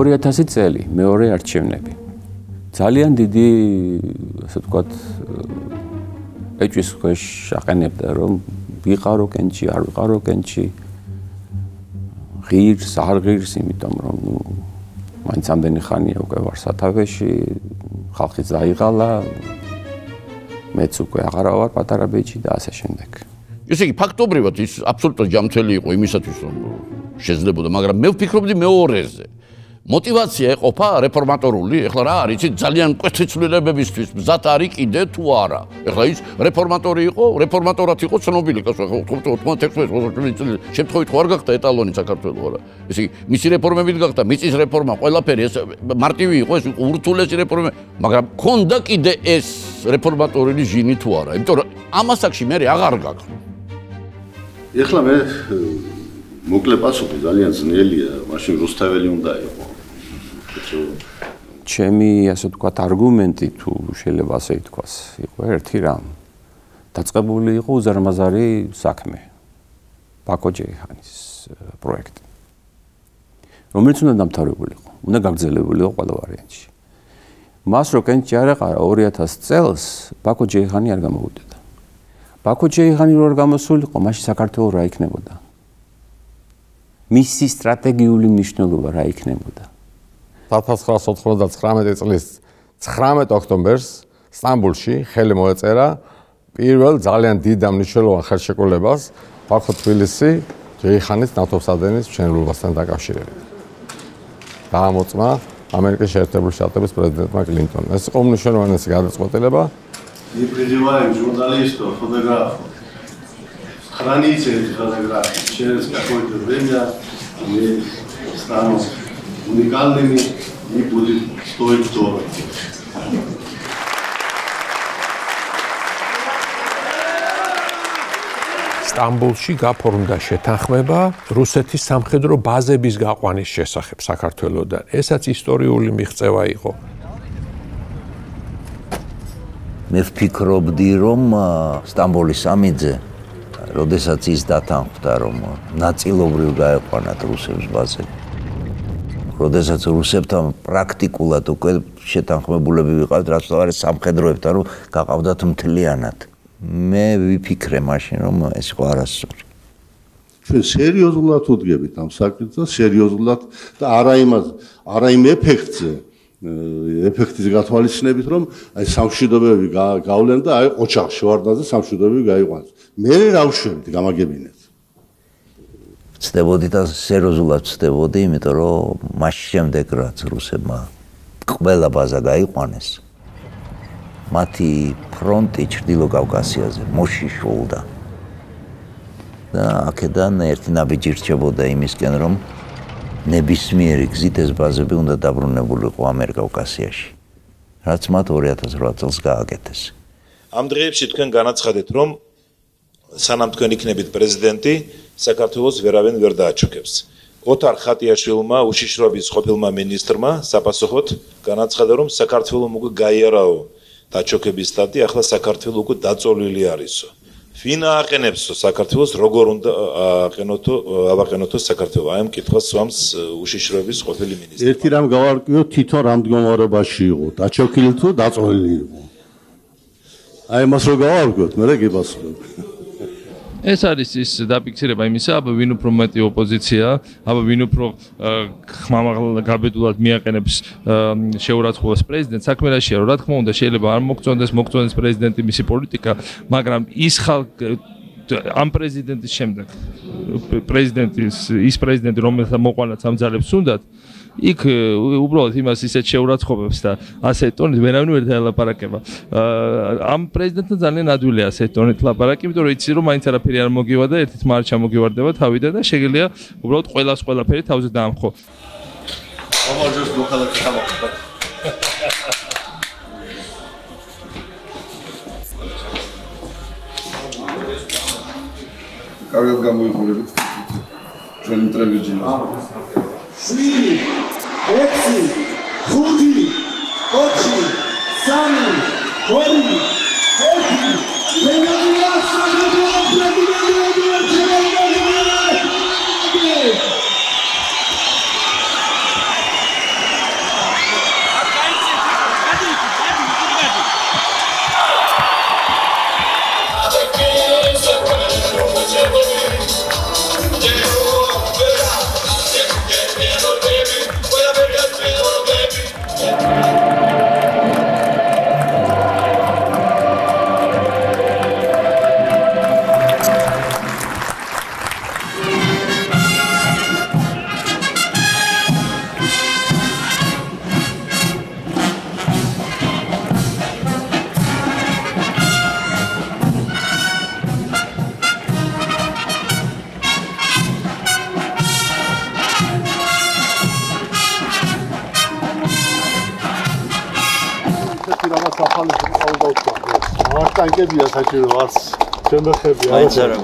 2000 წელი, მეორე არჩევნები. ძალიან დიდი, ასე ვთქვათ, ეჭვის ქვეშ აყენებდა, რომ ვიყარო კენჭი, არ ვიყარო კენჭი. ღირს, არ ღირს, იმიტომ რომ მაინც ამდენი ხანია უკვე ვარ სათავეში, ხალხი დაიღალა, მეც უკვე აღარა ვარ პატარა ბიჭი და ასე შემდეგ. ესე იგი, ფაქტობრივად ის აბსოლუტურად ჯანმრთელი იყო იმისათვის, რომ შეძლებოდა, მაგრამ მე ვფიქრობდი მეორეზე. мотивация ეყოფა რეფორმატორული, ეხლა რა არის, იცი ძალიან მკვეთრი ცვლილებებისთვის მზად არის კიდე თუ არა. ეხლა ის რეფორმატორი იყო, რეფორმატორად იყო ცნობილი კაცო, 96 წელი შემთხვევით ხო არ გახდა ეტალონი საქართველოს არა. ესე იგი, მისი რეფორმებით გახდა, მიწის რეფორმა, ყველაფერი ეს მარტივი იყო, ეს ურთულესი რეფორმა, მაგრამ ქონდა კიდე ეს რეფორმატორული ჟინი თუ არა. იმიტომ რომ ამასაკში მე აღარ გაქვს. ეხლა მე მოკლე პასუხი ძალიან ძნელია, მაშინ რუსთაველი უნდა იყო. ჩემი ასე ვთქვათ არგუმენტი თუ შეიძლება ასე ითქვას, იყო ერთი რამ. დაწყებული იყო უზარმაზარი საქმე. ბაქო ჯეიჰანის პროექტი. რომელიც უნდა დამთავრებულიყო, უნდა გაგრძელებულიყო ყველა ვარიანტში. მას რო კენჭი არ ეყარა 2000 წელს ბაქო ჯეიჰანი არ გამოუვიდა. ბაქო ჯეიჰანი რო არ გამოსულიყო, მაშინ საქართველოს რა იქნებოდა? მისი სტრატეგიული მნიშვნელობა რა იქნებოდა? 1999 წლის 19 ოქტომბერს სტამბოლში ხელი მოეწერა პირველ ძალიან დიდ და მნიშვნელოვან ხელშეკრულებას ბაქო თბილისი ჯეიჰანის ნავთობსადენის მშენებლობასთან დაკავშირებით. დაამოწმა ამერიკის შეერთებული შტატების პრეზიდენტმა კლინტონმა. ეს იყო უმნიშვნელოვანესი გადაწყვეტილება. Не призываем журналистов, фотографов. Храните эти фотографии. Через какое-то время они станут уникальными и будет стоить дорого. სტამბოლში გაფორმდა შეთანხმება რუსეთის სამხედრო ბაზების გაყვანის შესახებ საქართველოსთან. ესაც ისტორიული მიღწევა იყო. მე ვფიქრობდი, რომ სტამბოლის სამიძე, როდესაც ის დათანხმდა, რომ ნაწილობრივ გაეყვანათ რუსებს ბაზები. როდესაც რუსებთან პრაქტიკულად უკვე შეთანხმებულები ვიყავთ, რაც არის სამხედროებთან, რომ გაყავდათ მთლიანად. მე ვიფიქრე მაშინ, რომ ეს იყო არასწორი. ჩვენ სერიოზულად ვდგებით ამ საკითხზე, სერიოზულად და არა იმ ეფექტის გათვალისწინებით, რომ აი სამშვიდობოები გავლენ და აი ოჩახში ვარდაზე სამშვიდობოები გაიყვანეს. მე რა ვშვებდი, გამაგებინეთ. ვწდებოდი და სერიოზულად ვწდებოდი, იმიტომ რომ მას შემდეგ რაც რუსებმა ყველა ბაზა გაიყვანეს, მათი ფრონტი ჩრდილო კავკასიაზე მოშიშულდა. და აქედან ერთი ნაბიჯი რჩებოდა იმისკენ, რომ ნებისმიერი გზით ეს ბაზები უნდა დაბრუნებულიყო ამიერკავკასიაში, რაც მათ 2008 წელს გააკეთეს. ამ დღეებში თქვენ განაცხადეთ, რომ სანამ თქვენ იქნებით პრეზიდენტი, საქართველოს ვერავინ ვერ დააჩოქებს. ოთარ ხატიაშვილმა, უშიშროების ყოფილმა მინისტრმა საპასუხოდ განაცხადა, რომ საქართველოს უკვე გაიარაო დაჩოქების სტატი, ახლა საქართველოს უკვე დაწოლილი არისო. ვინ აყენებსო საქართველოს, როგორ უნდა ავაყენოთო საქართველოს? აი ამ კითხვას სვამს უშიშროების ყოფილი მინისტრი. ერთი რამ გავარკვიოთ, თვითონ რამ მდგომარეობაში იყო, დაჩოქილი თუ დაწოლილი იყო. აი მას რო გავარკვიოთ, მე გიპასუხებ. ეს არის ის დაფიქსირება იმისა, აბა ვინ უფრო მეტი ოპოზიცია, აბა ვინ უფრო ხმამაღლა გაბედულად მიაყენებს შეურაცხყოფას პრეზიდენტს. საქმე რაშია, რომ რა თქმა უნდა შეიძლება არ მოგწონდეს პრეზიდენტი მისი პოლიტიკა, მაგრამ ის ამ პრეზიდენტის შემდეგ ის პრეზიდენტი რომელსაც მოყვანაც ამ ძალებს უნდათ, იქ უბრალოდ იმას ისეთ შეურაცხყოფებს და ასე ტონით ვერავინ ვერ დაელაპარაკება. ამ პრეზიდენტთან ძალიან ადვილია ასე ტონით ლაპარაკი, იმიტომ რომ იცი რომ მაინც არაფერი არ მოგივარდა, ერთით მარჩ ჩამოგივარდება თავიდან და შეგიძლია უბრალოდ ყველაფერი თავზე დაამხო. ამაჟოს მოხალხე ჩამოხდა. კარგად გამოიყურებით ჩვენი ტელევიზია. 7, 6, 5, 4, 3, 2, 1. რაღაც ახალი ყავდა თქვა. რაღაც ტანკებია საჭირო არც შემეხები არა. მაინც არა.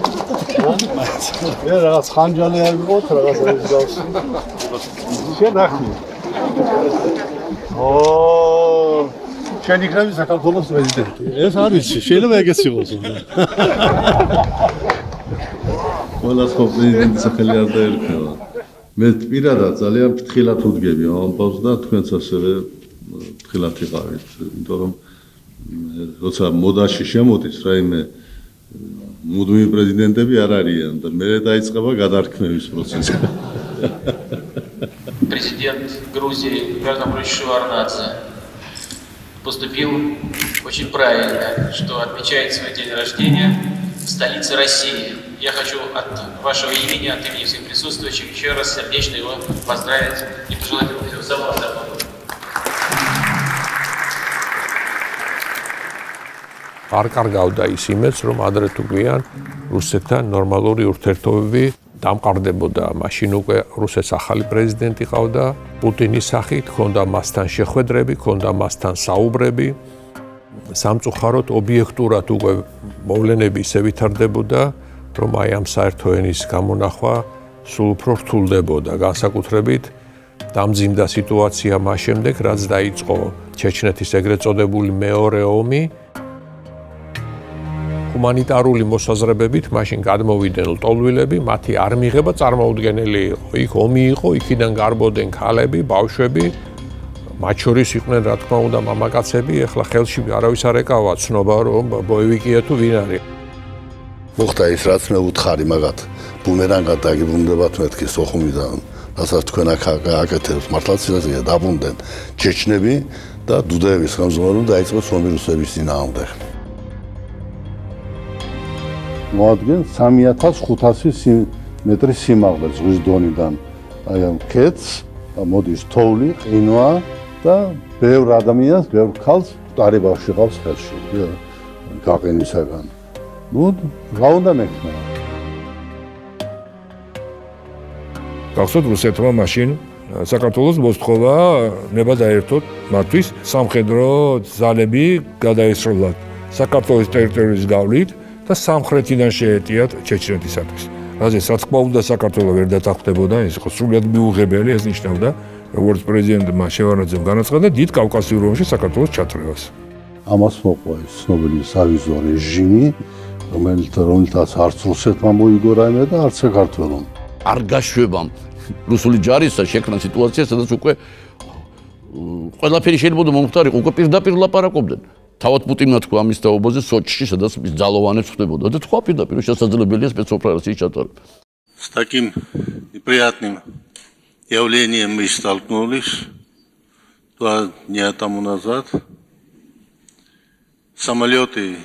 მე რაღაც ხანჯალი არ მიყოთ რაღაც ის გავს. შენახი. შენ იქნები საქართველოს პრეზიდენტი. ეს არის შეიძლება ეგეც იყოს. ყველას ხო პრეზიდენტის სახელი არ დაერქვა. მე პირადად ძალიან ფრთხილად ვდგები ამ ამბავს და თქვენც ასევე ფრთხილად იყავით, იმიტომ რომ როცა მოდაში შემოდის რაიმე მუდმივი პრეზიდენტები არ არიან და მე დაიწყება გადარქმევის პროცესი. Президент Грузии Гарнабрич Шеварднадзе поступил очень правильно, что отмечает свой день рождения в столице России. Я хочу от вашего имени, от имени всех присутствующих еще раз сердечно его поздравить и пожелать ему всего самого доброго. არ კარგავდა ის იმედს, რომ ადრე თუ გვიან რუსეთთან ნორმალური ურთიერთობები დამყარდებოდა. მაშინ უკვე რუსეთს ახალი პრეზიდენტი ყავდა, პუტინის სახით, ჰქონდა მასთან შეხვედრები, ჰქონდა მასთან საუბრები. სამწუხაროდ ობიექტურად უკვე მოვლენები ისე ვითარდებოდა, რომ აი ამ საერთო ენის გამონახვა სულ უფრო რთულდებოდა. განსაკუთრებით დამძიმდა სიტუაცია მას შემდეგ, რაც დაიწყო ჩეჩნეთის ეგრეთ წოდებული მეორე ომი. ჰუმანიტარული მოსაზრებებით მაშინ გადმოვიდნენ ლტოლვილები, მათი არ მიიღება წარმოუდგენელი იყო. იქ ომი იყო, იქიდან გარბოდნენ ქალები, ბავშვები, მათ შორის იყვნენ რა თქმა უნდა მამაკაცები, ეხლა ხელში არავის არ ეკავა ცნობა რომ ბოევიკია თუ ვინ არის. მოხდა ის რაც მე უთხარი მაგათ ბუმერანგად დაგიბრუნდებათ მეთქი სოხუმიდან, რასაც თქვენ აქ აკეთებთ მართლაც ისეა დაბრუნდნენ ჩეჩნები და დუდაევის ხელმძღვანელობა დაიწყო ომი რუსების წინააღმდეგ. მოადგენ 3500 მეტრი სიმაღლე ზღვის დონიდან. აი ამ ქეთს მოდის თოვლი, ყინვა და ბევრ ადამიანს, ბევრ ქალს მკვდარი ბავშვი ყავს ხელში. გაყინვისაგან. ნუ რა უნდა მექნა? გახსოვთ რუსეთმა მაშინ საქართველოს მოსთხოვა ნება დაერთოთ მათთვის სამხედრო ძალები გადაესროლათ საქართველოს ტერიტორიის გავლით და სამხრეთიდან შეეტიათ ჩეჩნეთისათვის. რაზეც რა თქმა უნდა საქართველოს ვერ დათანხმდებოდა, ეს იყო სრულიად მიუღებელი, ეს ნიშნავდა როგორც პრეზიდენტმა შევარდნაძემ განაცხადა დიდ კავკასიურ ომში საქართველოს ჩათვლას. ამას მოყვა ეს ცნობილი სავიზო რეჟიმი, რომელთაც არც რუსეთმა მოიგო რაიმე და არც საქართველომ. არ გაშვებამ რუსული ჯარისა შექმნა სიტუაცია, სადაც უკვე ყველაფერი შეიძლება მომხდარიყო, უკვე პირდაპირ ლაპარაკობდნენ. თავად პუტინმა თქვა ამის თაობაზე სოჩში, სადაც ძალოვანებს ხდებოდა და თქვა პირდაპირ შესაძლებელია спецоперации ჩატარება. С таким неприятным явлением мы столкнулись 2 дня тому назад. Самолеты,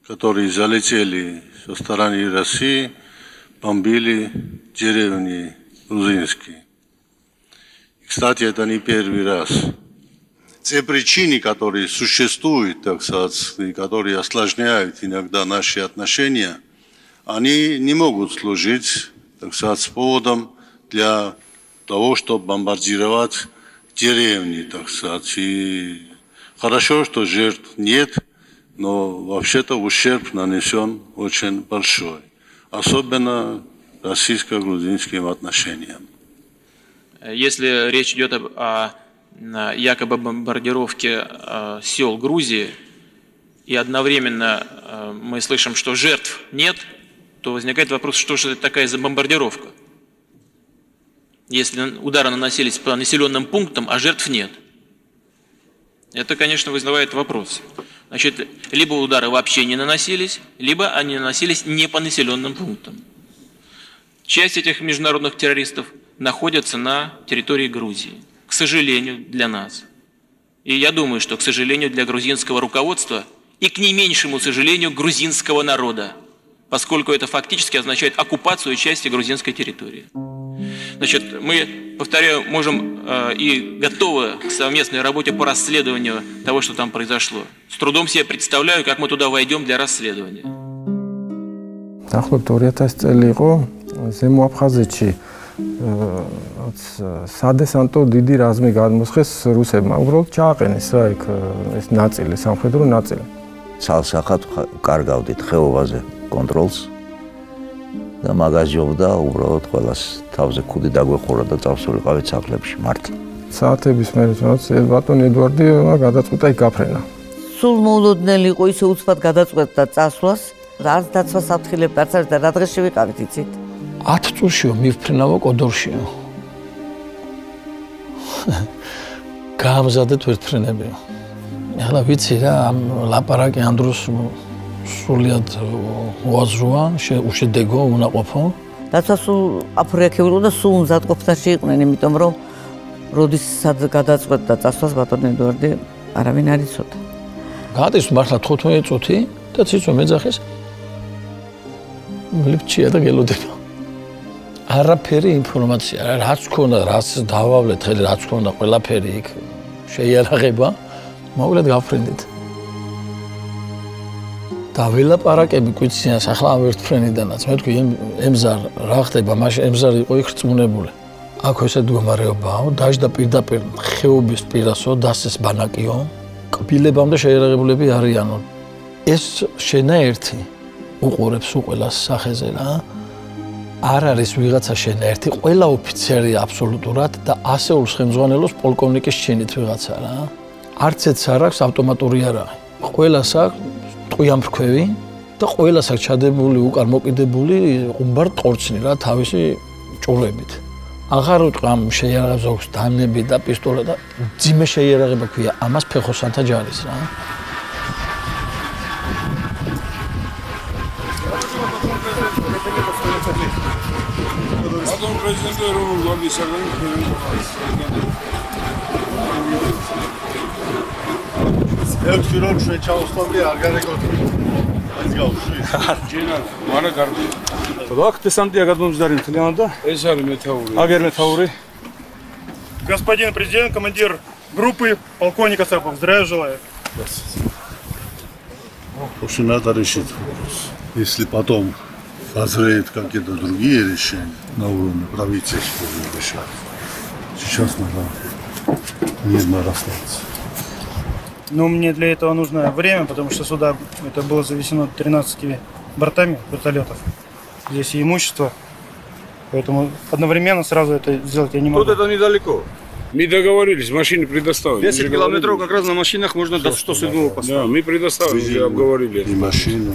которые залетели со стороны России, бомбили деревни грузинские. Кстати, это не первый раз. Те причины, которые существуют, так сказать, и которые осложняют иногда наши отношения, они не могут служить, так сказать, поводом для того, чтобы бомбардировать деревни, так сказать. И хорошо, что жертв нет, но вообще-то ущерб нанесен очень большой, особенно российско-грузинским отношениям. Если речь идет о якобы бомбардировке сел Грузии, и одновременно мы слышим, что жертв нет, то возникает вопрос, что же это такая за бомбардировка? Если удары наносились по населенным пунктам, а жертв нет. Это, конечно, вызывает вопрос. Значит, либо удары вообще не наносились, либо они наносились не по населенным пунктам. Часть этих международных террористов находится на территории Грузии. К сожалению, для нас. И я думаю, что, к сожалению, для грузинского руководства и, к не меньшему сожалению, грузинского народа, поскольку это фактически означает оккупацию части грузинской территории. Значит, мы, повторяю, можем и готовы к совместной работе по расследованию того, что там произошло. С трудом себе представляю, как мы туда войдем для расследования. Ახლობთ 2000 წელი იყო ზემო აფხაზეთში სადესანტო დიდი რაზმი გადმოსხეს რუსებმა. უბრალოდ ჩააყენეს რა იქ ეს ნაწილი, სამხედრო ნაწილი. ცალსახად კარგავდით ხეობაზე კონტროლს და მაგაზიობდა უბრალოდ ყველას თავზე ქუდი დაგვეხურა და წავსულიყავით სახლებში მართლა. საათების მერე ბატონი ედვარდი გადაწყვიტა იქ გაფრენა. სულ მოულოდნელი იყო ისე უცბად გადაწყვეტა წასვლას, არც დაცვას აფრთხილებდა, არც არის და რა დღეში ვიყავით იცით? 10 წუთშიო მივფრინავო კოდორშიო. გაამზადეთ ვერ ფრინებიო. ეხლა ვიცი რა, ამ ლაპარაკი ამ დროს სულიად უაზროა, უშედეგო, უნაყოფო. დაცვა სულ აფრიაქებულო და სულ მზადყოფნა შეიყვნენ, იმიტომ რომ როდის სად გადაწყვეტდა წასვლას ბატონი ედვარდი, არავინ არ იცოდა. გადის მართლა 15 წუთი და ციცვა მეძახის ლიფჩია და გელოდება. არაფერი ინფორმაცია, რაც ქონდა, რაც დავავლეთ, ხელი რაც ქონდა, ყველაფერი იქ შეიარაღება, მოვლეთ გავფრინდით. და ველაპარაკები გვიციან ახლა ამ ერთ ფრენიდანაც, მე თქვი ემზარ რა ხდება, მაშინ ემზარი იყო იქ რწმუნებული. აქ ესე მდგომარეობაა, დაждდა პირდაპირ ხეობის პირასო, დასეს ბანაკიო, კბილებამდე შეიარაღებულები არიანო. ეს შენაერთი უყურებს უყველას სახეზე რა. არ არის ვიღაცა შენაერთი, ყველა ოფიცერი აბსოლუტურად და ასეულს ხელმძღვანელობს პოლკოვნიკის ჩინით ვიღაცა რა. არც ერთს არ აქვს ავტომატური იარაღი. ყველას აქვს ტყვიამფრქვევი და ყველას აქვს ჩადებული უკან მოკიდებული ყუმბარ ყორცნი რა თავისი ჭურვებით. აღარ უტყამ შეიარაღებს აქვს დანები და პისტოლე და ძიმე შეიარაღება ქვია, ამას ფეხოსანთა ჯარის რა. Adam prezidenti Erol Gardi Sarı'nın ერთ ქირონ ჩვენ ჩავსწავლდი არ გარეკოდი. ეს გავშვი. ჯენა, მარა გარდი. Так, десантия გადმომზდარი მთლიანად და ეს არის მეთაური. აგერ მეთაური. Господин президент, командир группы, полковник Асапов, здравия желаю. Очень надо решить. Если потом возреют какие-то другие решения на уровне правительства решать. Сейчас надо мирно расстаться. Но мне для этого нужно время, потому что сюда это было завезено 13 бортами вертолетов. Здесь и имущество, поэтому одновременно сразу это сделать я не могу. Тут это недалеко. Мы договорились, машины предоставили. 10 километров как раз на машинах можно до 107-го поставить. Да, мы предоставили, уже обговорили. И машины,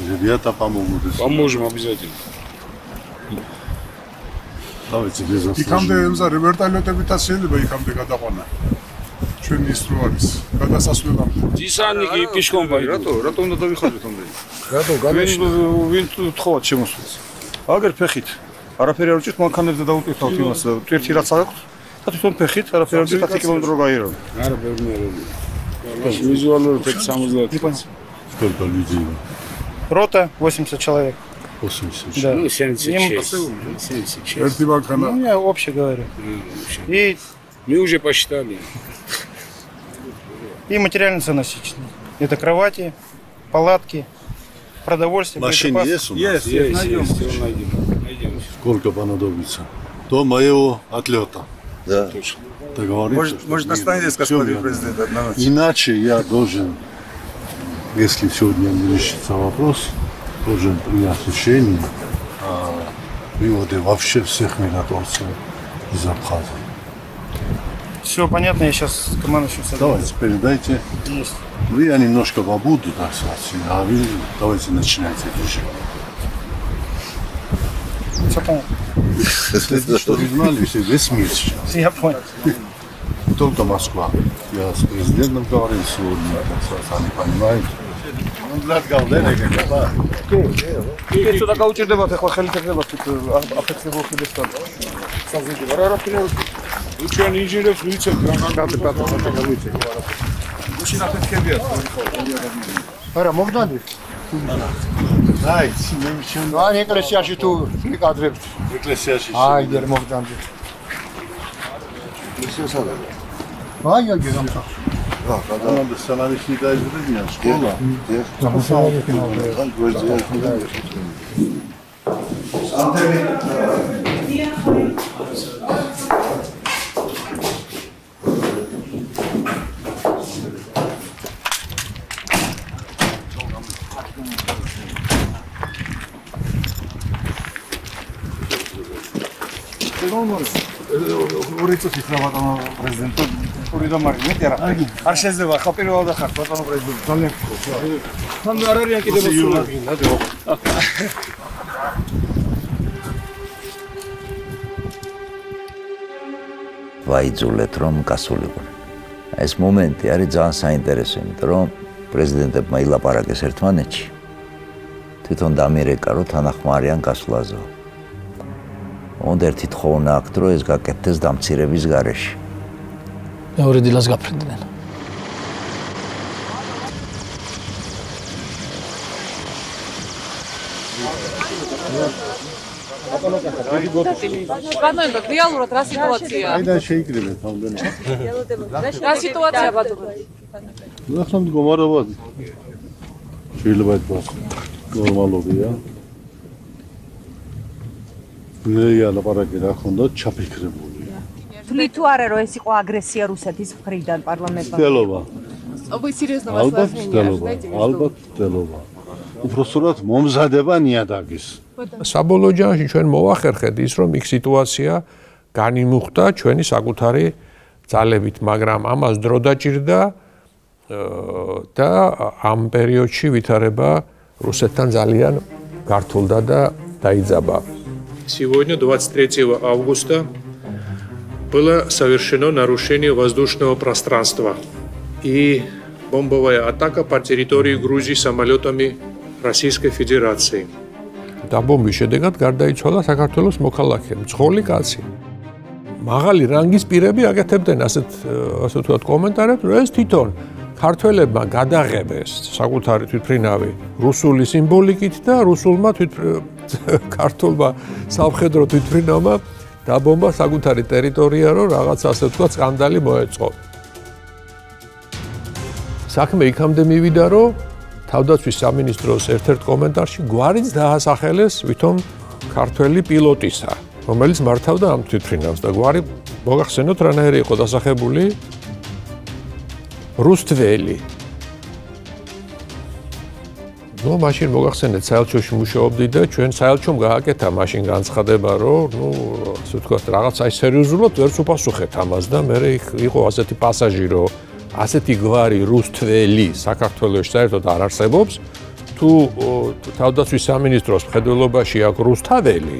ребята помогут. Поможем обязательно. Давайте без осложнений. იქამდე ემზარე ვერტალიოტებითაც შეიძლება იქამდე გადაყვანა. ჩვენ ის რო არის, გადასასვლელამდე. დისანიკი პიშკომ ბაი. რატო უნდა დავიხადოთ ამდე? რატო ვინ თხოვათ შემოსვლას? აგერ ფეხით. არაფერი არ უჭირთ, მანქანებზე დაუტვირთავთ იმას. ერთი რაც აქვს, და თვითონ фехит, арაფერი 10 км გაირო. არა, ბევრი. Визуально 70. Сколько людей? Рота 80 человек. 80. Да. Ну, 76. 76. Ну, я общее говорю. И мы уже посчитали. И материальные ценности. Это кровати, палатки, продовольствие. Машины есть у нас? Есть. Найдем. Сколько понадобится? До моего отлета. Да. Точно. Договориться. Может, останетесь, господин президент, одна ночь? Иначе я должен, если сегодня не решится вопрос, должен принять решение о выводе вообще всех миротворцев из Абхазии. Все понятно, я сейчас с командующим согласен. Давайте, передайте. Есть. Я немножко побуду, так сказать, а вы давайте начинайте движение. Все понятно. Следите, что вы знали, все, весь мир сейчас. Я понял. Не только Москва. Я с президентом говорил сегодня, так сказать, они понимают. Он для Галдена как-то. Ты сюда გაუჭირდებათ ახლა ხელისებებას თუ აფეთქებულ ხილისთან. საზიდო რა არის? ჩვენ ინჟინერებს ვიცით რა გავიცეთ. მაშინ აფეთქებიათ. არა, მოგდანდი. აი, მე ეკლესიაში თუ ვიკადრებთ. ეკლესიაში. აი, ვერ მოგდანდი. ეკლესიასადა. აი, გეგამსა. რა, გადამანდა სანავისი დაიძებნა სკოლა. Ურიცოთ იქნა ბატონო პრეზიდენტო ორი და მარი მეტი არა არ შეიძლება ხა პირველად ახარ ბატონო პრეზიდენტო ძალიან გქონდა თან არ არიან კიდევ მოსულები ვაიძულეთ რომ გასულიყვნენ ეს მომენტი არის ძალიან საინტერესო იმიტომ რომ პრეზიდენტებმა ილაპარაკეს ერთმანეთში თვითონ დამირეკა რომ თანახმარიან გასვლაზე უნდა ერთი თხოვნა აქვს რომ ეს გაკეთდეს დამცირების გარეშე. მეორე დილას გაფრინდნენ. ბატონო, რეალურად რა სიტუაციაა? აიდან შეიკრიბეთ ამდენი. რა სიტუაცია ბატონო? ახლა მდგომარეობა შეიძლება ითქვას ნორმალურია. რეა ლაპარაკი რა ხონდა ჩაფიქრებული. თვლით თუ არა რომ ეს იყო აგრესია რუსეთის მხრიდან პარლამენტმა? მცდელობა. Вы серьезно вас возьмете? ალბათ მცდელობა. უпростоრად მომზადება ნიადაგის. საბოლოო ჯამში ჩვენ მოვახერხეთ ის რომ იქ სიტუაცია განიმუხტა ჩვენი საკუთარი ძალებით, მაგრამ ამას დრო დაჭირდა და ამ პერიოდში ვითარება რუსეთთან ძალიან გართულდა და დაიძაბა. Сегодня, 23 августа, было совершено нарушение воздушного пространства и бомбовая атака по территории Грузии самолетами Российской Федерации. Დაბომბვის შედეგად გარდაიცვალა საქართველოს მოქალაქე, მძღოლი კაცი. მაღალი რანგის პირები აკეთებდნენ ასე ვთქვათ კომენტარებს, რომ ეს თვითონ ქართველებმა გადაღებეს საკუთარი თვითმფრინავი რუსული სიმბოლიკით და რუსულმა ქართულმა სამხედრო თვითმფრინავმა დაბომბა საკუთარი ტერიტორია, რომ რაღაც ასე ვთქვათ სკანდალი მოეწყო. საქმე იქამდე მივიდა, რომ თავდაცვის სამინისტროს ერთ-ერთ კომენტარში გვარიც დაასახელეს ვითომ ქართველი პილოტისა, რომელიც მართავდა ამ თვითმფრინავს და გვარი მოგახსენოთ რანაირი იყო დასახებული რუსთველი. ნუ მაშინ მოგახსენეთ საელჩოში მუშაობდი და ჩვენ საელჩომ გააკეთა მაშინ განცხადება, რომ ნუ ასე ვთქვათ რაღაცა სერიოზულად ვერ უპასუხეთ ამას და მე იყო ასეთი პასაჟი, რომ ასეთი გვარი რუსთველი საქართველოში საერთოდ არ არსებობს. თუ თავდაცვის სამინისტროს მხედველობაში აქვს რუსთაველი,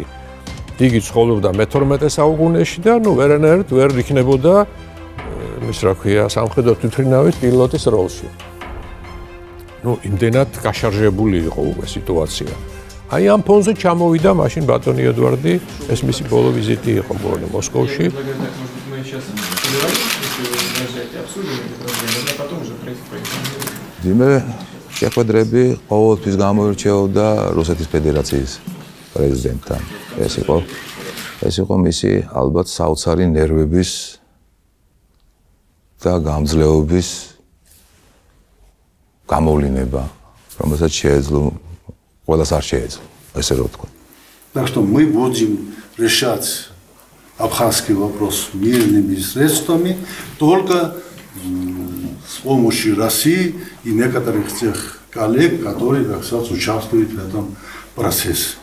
იგი ცხოვრობდა მე-12 საუკუნეში და ნუ ვერანაირად ვერ იქნებოდა ის რა ქვია სამხედრო თვითმფრინავის პილოტის როლში. ნუ იმდენად გაშარჟებული იყო უკვე სიტუაცია. აი ამ ფონზე ჩამოვიდა მაშინ ბატონი ედვარდი, ეს მისი ბოლო ვიზიტი იყო მგონი მოსკოვში. ძიმე შეხვედრები ყოველთვის გამოირჩეოდა რუსეთის ფედერაციის პრეზიდენტთან. ეს იყო მისი ალბათ საოცარი ნერვების და გამძლეობის გამოვლინება, რომელსაც შეეძლო, ყველას არ შეეძლო, ესე რომ ვთქვა. Так что мы будем решать абхазский вопрос мирными средствами только с помощью России и некоторых тех коллег, которые, так сказать, участвуют в этом процессе.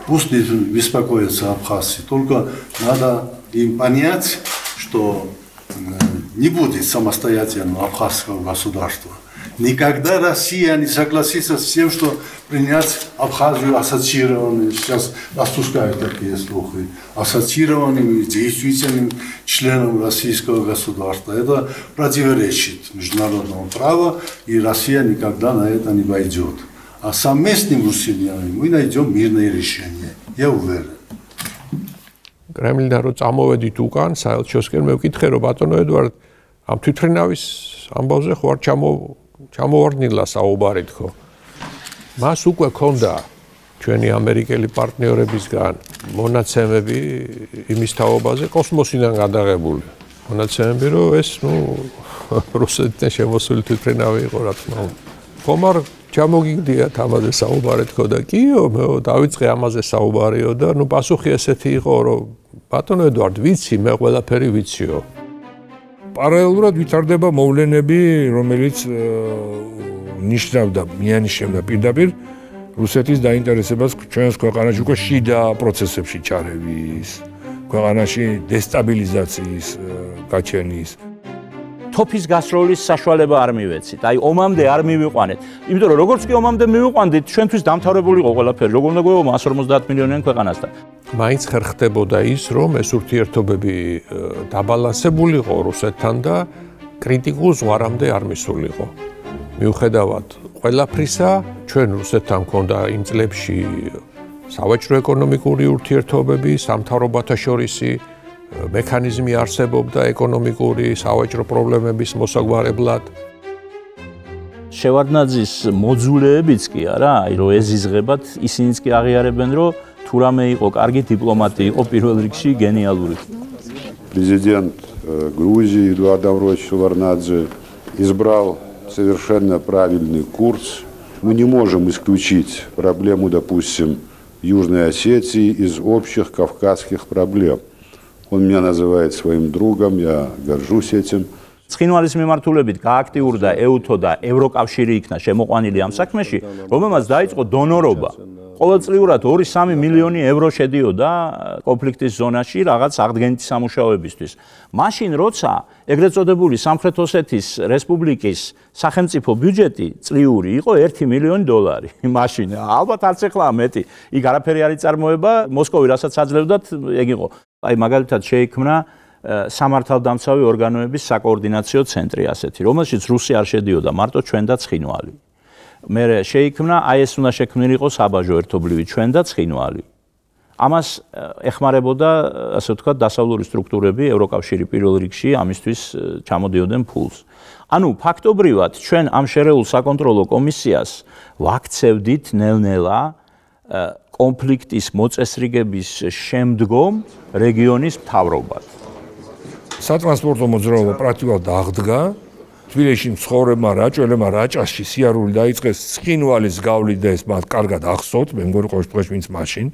Пусть не беспокоятся абхазцы, только надо им понять, что не будет самостоятельного абхазского государства. Никогда Россия не согласится с тем, что принять Абхазию ассоциированным, сейчас распускают такие слухи, ассоциированным и действительным членом российского государства. Это противоречит международному праву, и Россия никогда на это не пойдет. А совместными усилиями мы найдем мирное решение. Я уверен. კრემლიდან რო წამოვედით უკან, საელჩოსკენ მე ვკითხე, რომ ბატონო ედვარდ, ამ თვითმფრინავის ამბავზე ხო არ ჩამოვარდნილა საუბარი თქო. მას უკვე ქონდა ჩვენი ამერიკელი პარტნიორებისგან მონაცემები იმის თაობაზე კოსმოსიდან გადაღებული. მონაცემები, რომ ეს ნუ რუსეთთან შემოსული თვითმფრინავი იყო, რა თქმა უნდა. ხომ არ ჩამოგიგდიათ ამაზე საუბარი თქო და კიო, მე დავიწყე ამაზე საუბარიო და ნუ პასუხი ესეთი იყო, რომ ბატონო ედვარდ, ვიცი, მე ყველაფერი ვიციო. პარალელურად ვითარდება მოვლენები, რომელიც ნიშნავდა, მიანიშნებდა პირდაპირ რუსეთის დაინტერესებას ჩვენს ქვეყანაში უკვე შიდა პროცესებში ჩარევის, ქვეყანაში დესტაბილიზაციის გაჩენის. თოფის გასროლის საშუალება არ მივეცით. აი ომამდე არ მივიყვანეთ. იმიტომ რომ როგორც კი ომამდე მივიყვანდით, ჩვენთვის დამთავრებული იყო ყველაფერი. როგორ უნდა გვეუბნა 150 მილიონიან ქვეყანასთან. მაინც ხერხდებოდა ის, რომ ეს ურთიერთობები დაბალანსებულიყო რუსეთთან და კრიტიკულ ზღვარამდე არ მისულიყო. მიუხედავად ყველაფრისა, ჩვენ რუსეთთან გვქონდა იმ წლებში სავაჭრო ეკონომიკური ურთიერთობები, სამთავრობათა შორისი მექანიზმი არსებობდა ეკონომიკური, სავაჭრო პრობლემების მოსაგვარებლად. შევარდნაძის მოძულეებიც კი არა, აი რომ ეზიზღებათ, ისინიც კი აღიარებენ, რომ თუ რამე იყო კარგი დიპლომატი, იყო პირველ რიგში გენიალური. Президент Грузии Эдуард Амвросович Шеварднадзе избрал совершенно правильный курс. Мы не можем исключить проблему, допустим, Южной Осетии из общих кавказских проблем. Он меня называет своим другом, я горжусь этим. ცხინვალის მიმართულებით გააქტიურდა ეუთო და ევროკავშირი იქნა შემოყვანილი ამ საქმეში, რომელმაც დაიწყო დონორობა. ყოველწლიურად 2-3 მილიონი ევრო შედიოდა კონფლიქტის ზონაში რაღაც აღდგენითი სამუშაოებისთვის. მაშინ როცა ეგრეთ წოდებული სამხრეთ ოსეთის რესპუბლიკის სახელმწიფო ბიუჯეტი წლიური იყო $1 მილიონი. მაშინ ალბათ არც ეხლა მეტი. იქ არაფერი არ იწარმოება, მოსკოვი რასაც აძლევდათ, ეგ იყო. აი მაგალითად შეიქმნა სამართალდამცავი ორგანოების საკოორდინაციო ცენტრი ასეთი, რომელშიც რუსი არ შედიოდა, მარტო ჩვენ და ცხინვალი. მერე შეიქმნა, აი ეს უნდა შექმნილიყო საბაჟო ერთობლივი ჩვენ და ცხინვალი. ამას ეხმარებოდა, ასე ვთქვათ, დასავლური სტრუქტურები, ევროკავშირი პირველ რიგში ამისთვის ჩამოდიოდნენ ფულს. ანუ ფაქტობრივად ჩვენ ამ შერეულ საკონტროლო კომისიას ვაქცევდით ნელ-ნელა კონფლიქტის მოწესრიგების შემდგომ რეგიონის მთავრობად. სატრანსპორტო მოძრაობა პრაქტიკულად აღდგა. თბილისში მცხოვრებმა რაჭველებმა რაჭაში სიარული დაიწყეს, ცხინვალის გავლით და ეს მათ კარგად ახსოვთ, მე მგონი ყოველთვის ვინც მაშინ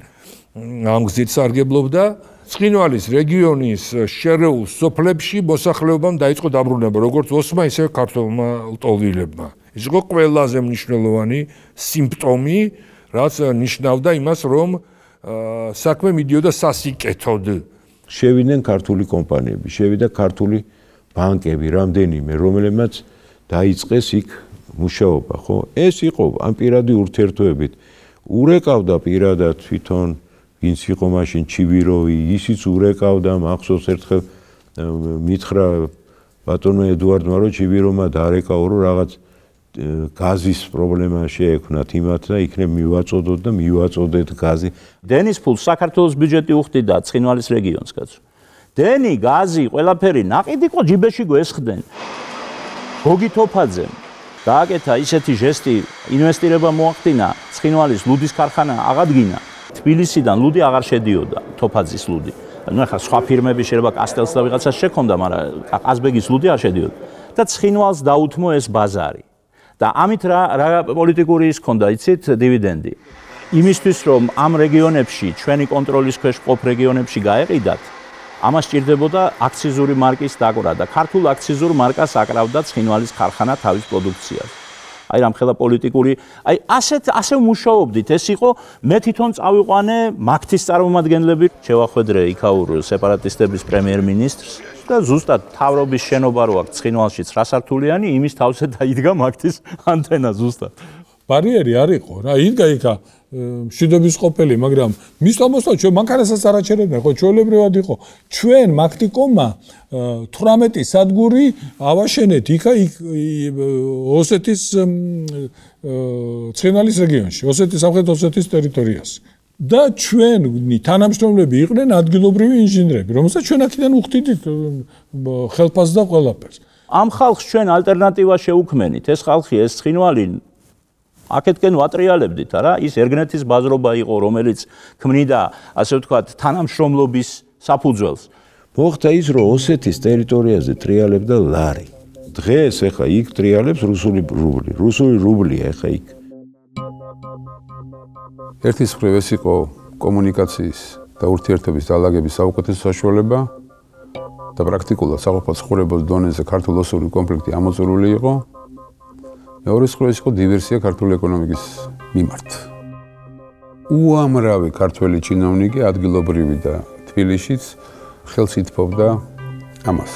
ამ გზით სარგებლობდა. ცხინვალის რეგიონის შერეულ სოფლებში მოსახლეობამ დაიწყო დაბრუნება, როგორც ოსმა, ისე ქართველმა ლტოლვილებმა. ეს იყო ყველაზე მნიშვნელოვანი სიმპტომი, რაც ნიშნავდა იმას, რომ საქმე მიდიოდა სასიკეთოდ. შევიდნენ ქართული კომპანიები, შევიდა ქართული ბანკები, რამდენიმე, რომელმაც დაიწყეს იქ მუშაობა, ხო? ეს იყო ამ პირადი ურთიერთობებით. ურეკავდა პირადად თვითონ ვინც იყო მაშინ ჩივიროვი, ისიც ურეკავდა, მახსოვს ერთხელ მითხრა ბატონო ედუარდმა, რომ ჩივიროვმა დაარეკაო, რომ რაღაც გაზის პრობლემა შეექმნათ იმათ და იქნებ მივაწოდოთ და მივაწოდეთ გაზი. დენის ფულს საქართველოს ბიუჯეტი უხდიდა ცხინვალის რეგიონს, კაცო. დენი, გაზი, ყველაფერი ნაყიდი ყო ჯიბეში გვესხდნენ. გოგი თოფაძემ გააკეთა ისეთი ჟესტი, ინვესტირება მოახდინა, ცხინვალის ლუდის ქარხანა აღადგინა. თბილისიდან ლუდი აღარ შედიოდა, თოფაძის ლუდი. ну ახლა სხვა ფირმები შეიძლება კასტელს და ვიღაცას შექონდა, მაგრამ ყაზბეგის ლუდი არ შედიოდა. და ცხინვალს დაუთმო ეს ბაზარი. და ამით რა პოლიტიკური ის ქონდა, იცით, დივიდენდი. იმისთვის რომ ამ რეგიონებში, ჩვენი კონტროლის ქვეშ მყოფ რეგიონებში გაეყიდათ, ამას სჭირდებოდა აქციზური მარკის დაკვრა და ქართულ აქციზურ მარკას აკრავდა ცხინვალის ქარხანა თავის პროდუქციას. აი რამხელა პოლიტიკური, აი ასე მუშაობდით, ეს იყო მე თვითონ წავიყვანე მაქთის წარმომადგენლები, შევახვედრე იქაურ სეპარატისტების პრემიერ-მინისტრს და ზუსტად თავრობის შენობა რო აქვს ცხინვალში 9 სართულიანი, იმის თავზე დაიდგა მაქთის ანტენა ზუსტად. ბარიერი არ იყო რა, იდგა იქა მშვიდობის ყოფილი, მაგრამ მის თამოსთან ჩვენ მანქანასაც არ აჩერებდნენ, ხო, ჩვეულებრივად იყო. ჩვენ მაქტიკომმა 18 სადგური ავაშენეთ იქა ოსეთის ცხინვალის რეგიონში, სამხრეთ ოსეთის ტერიტორიაზე. და ჩვენი თანამშრომლები იყვნენ ადგილობრივი ინჟინრები, რომელსაც ჩვენ აქედან უხდიდით ხელფასს და ყველაფერს. ამ ხალხს ჩვენ ალტერნატივა შევუქმენით, ეს ხალხი, ეს ცხინვალი აქეთკენ ვატრიალებდით, არა? ის ერგნეთის ბაზრობა იყო, რომელიც ქმნიდა, ასე ვთქვათ, თანამშრომლობის საფუძველს. მოხდა ის, რომ ოსეთის ტერიტორიაზე ტრიალებდა ლარი. დღეს ეხა იქ ტრიალებს რუსული რუბლი. რუსული რუბლია ეხა იქ. ერთის მხრივ ეს იყო კომუნიკაციის და ურთიერთობის დალაგების საუკეთესო საშუალება და პრაქტიკულად საყოფო ცხოვრების დონეზე ქართულ-ოსური კონფლიქტი ამოწურული იყო. მეორე მხარეს იყო დივერსია ქართული ეკონომიკის მიმართ. უამრავი ქართველი ჩინოვნიკი ადგილობრივი და თბილისშიც ხელს ითფობდა ამას.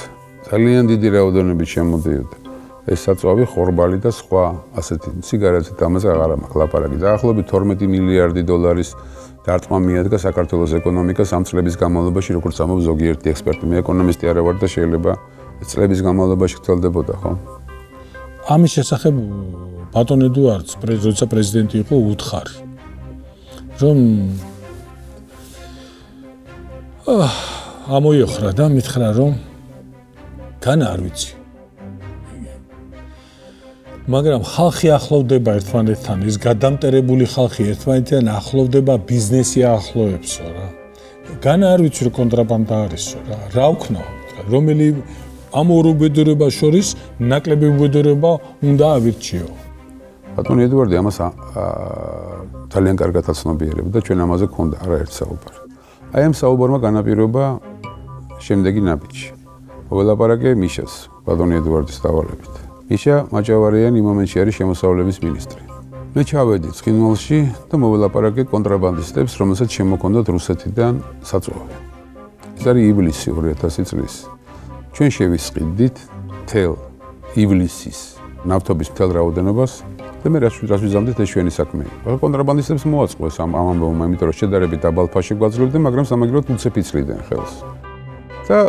ძალიან დიდი რაოდენობით შემოდიოდა. ეს საწვავი, ხორბალი და სხვა ასეთი სიგარეტით ამაზე აღარ მაქვს ლაპარაკი. დაახლოებით 12 მილიარდი დოლარის დარტყმა მიადგა საქართველოს ეკონომიკას ამ წლების განმავლობაში, როგორც ამბობს ზოგიერთი ექსპერტი. მე ეკონომისტი არ ვარ და შეიძლება წლების განმავლობაში გრძელდებოდა, ხო? ამის შესახებ ბატონ ედუარდს, როცა პრეზიდენტი იყო, უთხარი, რომ ამოიხრა და მითხრა, რომ განა არ ვიცი. მაგრამ ხალხი ახლოვდება ერთმანეთთან, ეს გადამტერებული ხალხი ერთმანეთთან ახლოვდება, ბიზნესი ახლოვებსო რა. განა არ ვიცი, რომ კონტრაბანდა არისო რა. რა ვქნაო? რომელი ამ ორ უბედურებას შორის ნაკლები უბედურება უნდა ავირჩიო. ბატონი ედუარდი ამას ძალიან კარგად აცნობიერებდა და ჩვენ ამაზე გქონდა არაერთი საუბარი. აი ამ საუბარმა განაპირობა შემდეგი ნაბიჯი. მოგელაპარაკე მიშას, ბატონი ედუარდის დავალებით. მიშა მაჭავარიანი იმ მომენტში არის შემოსავლების მინისტრი. მე ჩავედი ცხინვალში და მოველაპარაკე კონტრაბანდისტებს, რომელსაც შემოქონდათ რუსეთიდან საწვავი. ეს არის ივლისი 2000 წლის. ჩვენ შევისყიდით თელ ივლისის ნავთობის მთელ რაოდენობას და მე რაც ვიზამდით ეს ჩვენი საქმეა. კონტრაბანდისტებს მოაწყეს ამ ამბავმა, იმიტომ რომ შედარებით დაბალ ფასში გვაძლევდნენ, მაგრამ სამაგიეროდ უცებ იცლიდნენ ხელს. და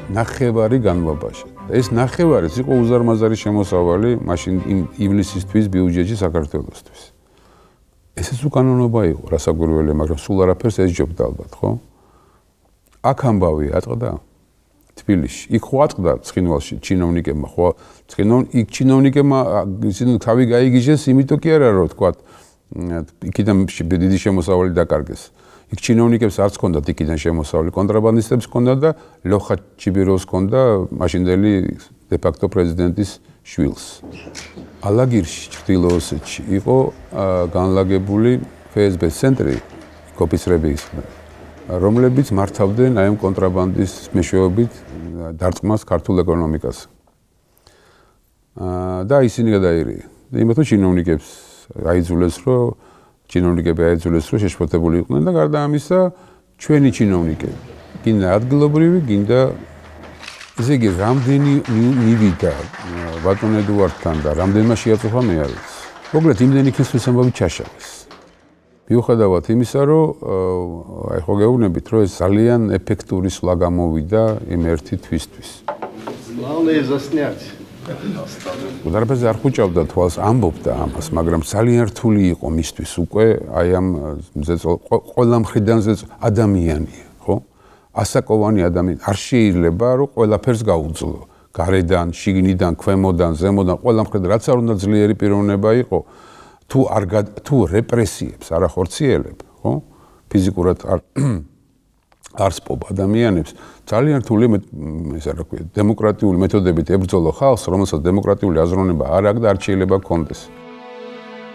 ნახევარი განმავლობაში. ეს ნახევარიც იყო უზარმაზარი შემოსავალი მაშინ იმ ივლისისთვის ბიუჯეტში საქართველოსთვის. ესეც უკანონობა იყო, რასაკვირველია, მაგრამ სულ არაფერს ესჯობდა ალბათ, ხო? აქ ამბავი ატყდა თბილისში. იქ ხო ატყდა ცხინვალში ჩინოვნიკებმა, ხო? იქ ჩინოვნიკებმა ისინი თავი გაიგიჟეს, იმიტომ კი არა რომ თქვა იქიდან დიდი შემოსავალი დაკარგეს. იქ ჩინოვნიკებს არც ჰქონდათ იქიდან შემოსავალი, კონტრაბანდისტებს ჰქონდათ და ლოხა ჩიბიროვს ჰქონდა მაშინდელი დე-ფაქტო პრეზიდენტის შვილს. ალაგირში, ჩრდილო ოსეთში იყო განლაგებული FSB ცენტრი, ოფიცრების, რომლებიც მართავდნენ აი ამ კონტრაბანდის მეშვეობით დარტყმას ქართულ ეკონომიკას. და ისინი გადაირიე. იმათო ჩინოვნიკებს აიძულეს, რომ ჩინოვნიკები აიძულეს, რომ შეშფოთებული იყვნენ და გარდა ამისა, ჩვენი ჩინოვნიკები, გინდა ადგილობრივი, გინდა ესე იგი რამდენი მივიდა ბატონ ედუარდთან და რამდენმა შეაწუხა მე არ ვიცი. მოკლედ იმდენი ქესვის ამბავი ჩაშალეს. მიუხედავად იმისა, რომ აი ხო გეუბნებით, რომ ეს ძალიან ეფექტური სვლა გამოვიდა იმ ერთი თვისთვის. Главное заснять. დარბაზზე არ ხუჭავდა თვალს, ამბობდა ამას, მაგრამ ძალიან რთული იყო მისთვის უკვე აი ამ ყველა მხრიდან ადამიანია, ხო? ასაკოვანი ადამიანი არ შეიძლება რომ ყველაფერს გაუძლო. გარედან, შიგნიდან, ქვემოდან, ზემოდან, ყველა მხრიდან რაც არ უნდა ძლიერი პიროვნება იყო, თუ რეპრესიებს არ ახორციელებ, ხო? ფიზიკურად არ სპობ ადამიანებს, ძალიან რთული ესე რა ქვია, დემოკრატიული მეთოდებით ებრძოლო ხალხს, რომელსაც დემოკრატიული აზროვნება არ აქვს და არ შეიძლება კონდეს.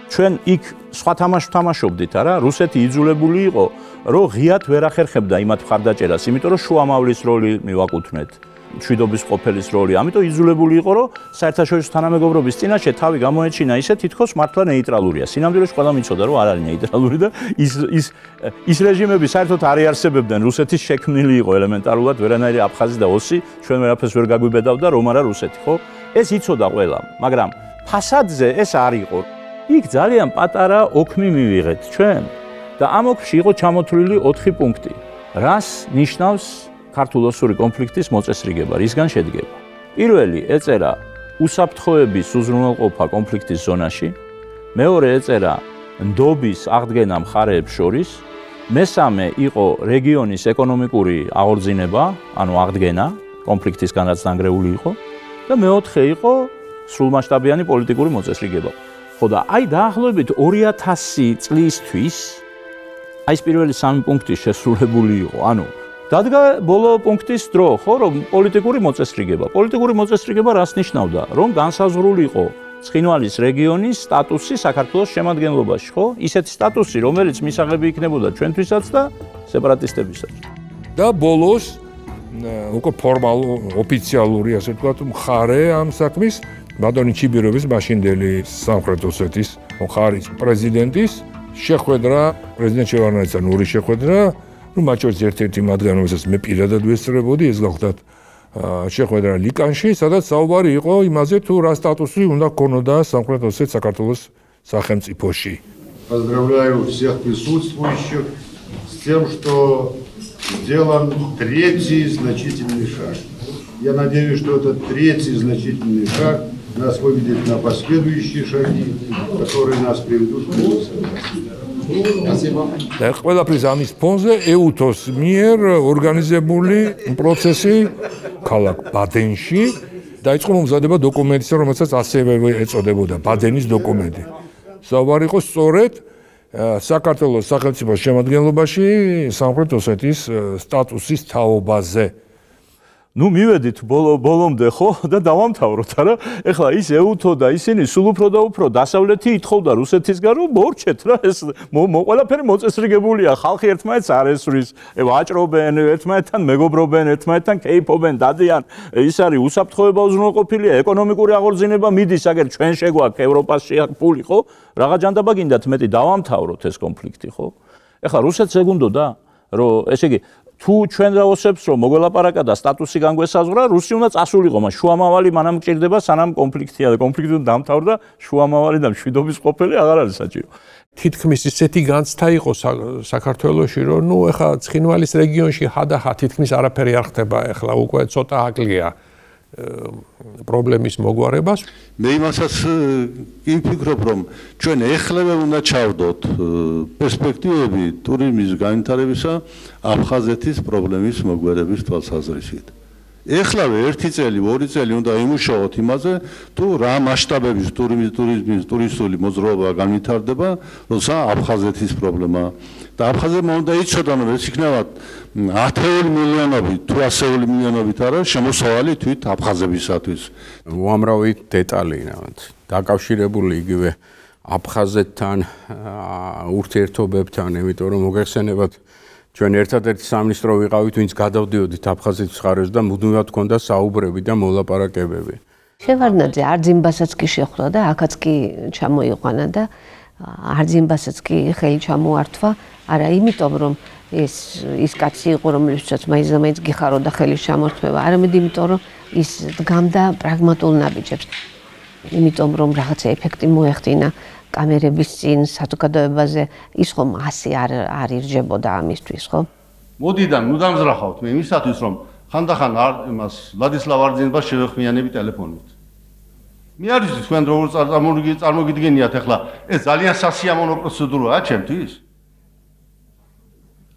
ჩვენ იქ სხვა თამაშს ვთამაშობდით, არა? რუსეთი იძულებული იყო, რომ ღიად ვერ ახერხებდა იმათ მხარდაჭერას, იმიტომ რომ შუამავლის როლი მივაკუთვნეთ. მშვიდობის ყოფილის როლი. ამიტომ იძულებული იყო, რომ საერთაშორისო თანამეგობრობის წინაშე თავი გამოეჩინა ისე, თითქოს მართლა ნეიტრალურია. სინამდვილეში ყველა მიცოდა, რომ არ არის ნეიტრალური და ის რეჟიმები საერთოდ არ იარსებებდნენ. რუსეთის შექმნილი იყო ელემენტარულად, ვერანაირი აფხაზი და ოსი, ჩვენ ვერაფერს ვერ გაგვიბედავდა, რომ არა რუსეთი, ხო? ეს იცოდა ყველა, მაგრამ ფასადზე ეს არ იყო. იქ ძალიან პატარა ოქმი მივიღეთ ჩვენ და ამ ოქმში იყო ჩამოთვლილი 4 პუნქტი. რას ნიშნავს ქართულ-ოსური კონფლიქტის მოწესრიგება, რისგან შედგება. პირველი ეწერა უსაფრთხოების უზრუნველყოფა კონფლიქტის ზონაში, მეორე ეწერა ნდობის აღდგენა მხარეებს შორის, მესამე იყო რეგიონის ეკონომიკური აღორძინება, ანუ აღდგენა კონფლიქტისგან რაც დანგრეული იყო და მეოთხე იყო სრულმასშტაბიანი პოლიტიკური მოწესრიგება. ხო და აი დაახლოებით 2000 წლისთვის აი ეს პირველი 3 პუნქტი შესრულებული იყო, ანუ დადგა ბოლო პუნქტის დრო, ხო, რომ პოლიტიკური მოწესრიგება. პოლიტიკური მოწესრიგება რას ნიშნავდა? რომ განსაზღვრული იყო ცხინვალის რეგიონის სტატუსი საქართველოს შემადგენლობაში, ხო? ისეთი სტატუსი, რომელიც მისაღები იქნებოდა ჩვენთვისაც და სეპარატისტებისაც. და ბოლოს უკვე ოფიციალური, ასე ვთქვათ, მხარე ამ საქმის ბატონი ჩიბიროვის მაშინდელი სამხრეთ ოსეთის მხარის პრეზიდენტის შეხვედრა, პრეზიდენტ შევარდნაძესთან ორი შეხვედრა, მათ შორის ერთ-ერთი მათგანი, რომელსაც მე პირადად ვესწრებოდი, ეს გახლდათ შეხვედრა ლიკანში, სადაც საუბარი იყო იმაზე, თუ რა სტატუსი უნდა ჰქონოდა სამხრეთ ოსეთის საქართველოს სახელმწიფოში. Поздравляю всех присутствующих с тем, что сделан третий значительный шаг. Я надеюсь, что этот третий значительный шаг нас выведет на последующие шаги, которые нас приведут к და ყველაფრის ამის ფონზე ეუთოს მიერ ორგანიზებული პროცესი ქალაქ ბადენში დაიწყო მომზადება დოკუმენტისა, რომელსაც ასევე ეწოდებოდა ბადენის დოკუმენტი. საუბარი იყო სწორედ საქართველოს სახელმწიფოს შემადგენლობაში სამხრეთ ოსეთის სტატუსის თაობაზე. ნუ მივედით ბოლომდე ხო და დავამთავროთ, არა? ეხლა ის ეუთო და ისინი სულ უფრო და უფრო დასავლეთი ითხოვდა რუსეთისგან, რომ მორჩეთ რა, ეს ყველაფერი მოწესრიგებულია, ხალხი ერთმანეთს არ ესვრის, ვაჭრობენ, ერთმანეთთან მეგობრობენ, ერთმანეთთან კეიფობენ, დადიან. ის არის უსაფრთხოება უზრუნველყოფილია, ეკონომიკური აღორძინება მიდის, აგერ ჩვენ შეგვაქვს ევროპაში ფული, ხო? რაღა ჯანდაბა გინდათ მეტი დავამთავროთ ეს კონფლიქტი, ხო? ეხლა რუსეთს ეგუნდოდა, რომ ესე იგი თუ ჩვენ რაოსებს რომ მოგველაპარაკა და სტატუსი განგვესაზღვრა, რუსი უნდა წასულიყო, მაგრამ შუამავალი მანამ მჭირდება, სანამ კონფლიქტია და კონფლიქტი დამთავრდა, შუამავალი და მშვიდობის ყოფილი აღარ არის საჭირო. თითქმის ისეთი განცდა იყო საქართველოში, რომ ნუ ეხლა ცხინვალის რეგიონში ჰადახა თითქმის არაფერი არ ხდება, ეხლა უკვე ცოტა აკლია პრობლემის მოგვარებას. მე იმასაც ვფიქრობ, რომ ჩვენ ეხლევე უნდა ჩავდოთ პერსპექტივები ტურიზმის განვითარებისა აფხაზეთის პრობლემის მოგვარების თვალსაზრისით. ეხლავე 1 წელი, 2 წელი უნდა იმუშაოთ იმაზე, თუ რა მასშტაბების ტურისტული მოძრაობა განვითარდება, როცა აფხაზეთის პრობლემა და აფხაზებმა უნდა იცოდან, რომ ეს იქნება 10 მილიონობით, თუ 100 მილიონობით არა, შემოსავალი თვით აფხაზებისათვის. უამრავი დეტალია, დაკავშირებული იგივე აფხაზეთთან, ურთიერთობებთან, იმიტომ რომ მოგეხსენებათ ჩვენ ერთადერთი სამინისტრო ვიყავით, ვინც გადავდიოდით აფხაზეთის მხარეს და მუდმივად ჰქონდა საუბრები და მოლაპარაკებები. შევარდნაძე არძიმბასაც კი შეხვდა და აქაც კი ჩამოიყვანა და არძიმბასაც კი ხელი ჩამოართვა, არა იმიტომ რომ ის კაცი იყო, რომელსაც მაინც გიხაროდა ხელის ჩამორთმევა, არამედ იმიტომ რომ ის დგამდა პრაგმატულ ნაბიჯებს. იმიტომ რომ რაღაცა ეფექტი მოეხდინა კამერების წინ საზოგადოებაზე, ის ხომ ასე არ ირჯებოდა ამისთვის, ხო? მოდიდან ნუ დამზრახავთ მე იმისათვის, რომ ხანდახან იმას ვლადისლავ არძიმბას შევეხმიანები ტელეფონით. მე არ ვიცი თქვენ როგორ წარმოგიდგენიათ ახლა, ეს ძალიან სასიამოვნო პროცედურაა ჩემთვის.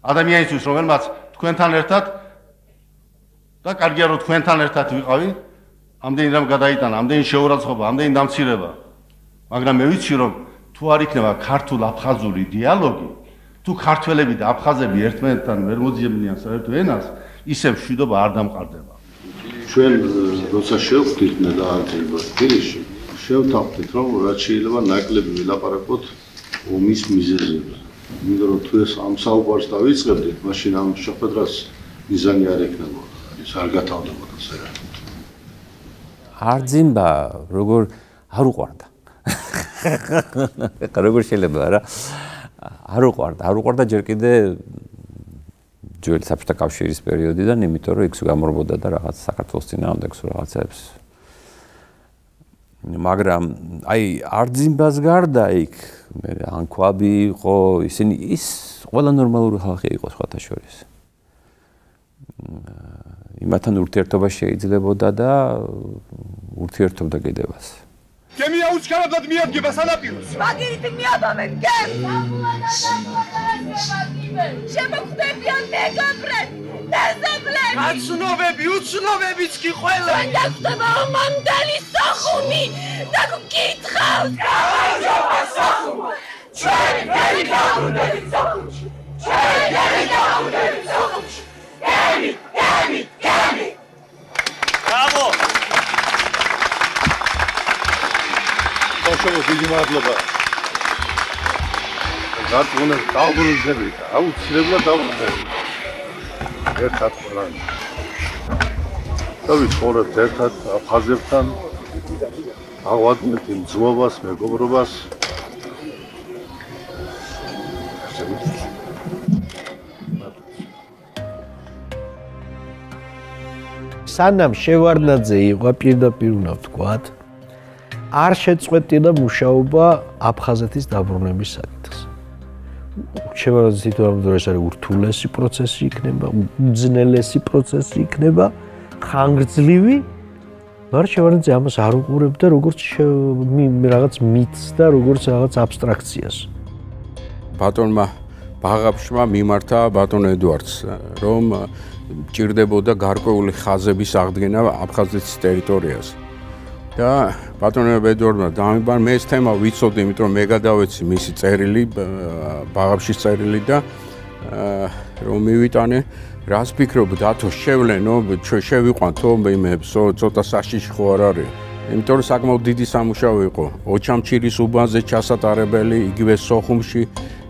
ადამიანისთვის, რომელმაც თქვენთან ერთად და კარგია რომ თქვენთან ერთად ვიყავი, ამდენი რამ გადაიტანა, ამდენი შეურაცხყოფა, ამდენი დამცირება. მაგრამ მე ვიცი რომ თუ არ იქნება ქართულ-აფხაზური დიალოგი, თუ ქართველები და აფხაზები ერთმანეთთან ვერ მოძიებნიან საერთო ენას, ისე მშვიდობა არ დამყარდება. ჩვენ როცა შევხვდით მე და არძიმბას თბილისში, შევთავაზეთ რომ რაც შეიძლება ნაკლები ვილაპარაკოთ ომის მიზეზებზე. იმიტომ რომ თუ ეს ამ საუბარს დავიწყებდით, მაშინ ამ შეხვედრას მიზანი არ ექნებოდა, ის არ გათავდებოდა საერთოდ. არძიმბა როგორ არ უყვარდა. როგორ შეიძლება რა? არ უყვარდა ჯერ კიდე ძველი საბჭოთა კავშირის პერიოდიდან, იმიტომ რომ იქ გამორბოდა და რაღაც საქართველოს წინააღმდეგ რაღაცებს. მაგრამ აი არძიმბას გარდა იქ ანქვაბი იყო, ისინი ის ყველა ნორმალური ხალხი იყო სხვათა შორის. იმათთან ურთიერთობა შეიძლებოდა და ურთიერთობდა კიდევაც. გემი აუჩქარებლად მიადგება სანაპიროს. მაგირით მიაბამენ გემს. შემოხვდებიან მეგობრებს, ნეზებლები. აცნობები, უცნობებიც კი ყველა. ჩვენ დაგვხვდება მამდალი სახუმი და გკითხავს. გავარჯობა სახუმი. ჩვენ გემი გავდებით სახუმში. ჩვენ გემი გავდებით სახუმში. გემი. Bravo! ბავშვებს დიდი მადლობა. გაწუნე დაუბრუნდები, აუცილებლად დაუბრუნდები. ერთად ყველანი. და ვიცხოვრებთ ერთად აფხაზებთან, აღვადგინეთ იმ ძმობას, მეგობრობას. სანამ შევარდნაძე იყო პირდაპირ უნდა ვთქვათ, არ შეწყვეტილა მუშაობა აფხაზეთის დაბრუნების საკითხს. შევარდნაძე თვითონ ეს არის ურთულესი პროცესი იქნება, უძნელესი პროცესი იქნება, ხანგრძლივი, მაგრამ შევარდნაძე ამას არ უყურებდა როგორც რაღაც მითს და როგორც რაღაც აბსტრაქციას. ბატონმა ბაღაფშმა მიმართა ბატონ ედუარდს, რომ ჭირდებოდა გარკვეული ხაზების აღდგენა აფხაზეთის ტერიტორიაზე. და ბატონ ედუარდმა დამიბანა, მე ეს თემა ვიცოდი, იმიტომ რომ მე გადავეცი მისი წერილი, ბაღაფშის წერილი და რომ მივიტანე, რას ფიქრობ, დათო შევლენო, შევიყვანთო იმებს, ცოტა საშიში ხო არ არის. იმიტომ რომ საკმაოდ დიდი სამუშაო იყო. ოჩამჩირის უბანზე ჩასატარებელი, იგივე სოხუმში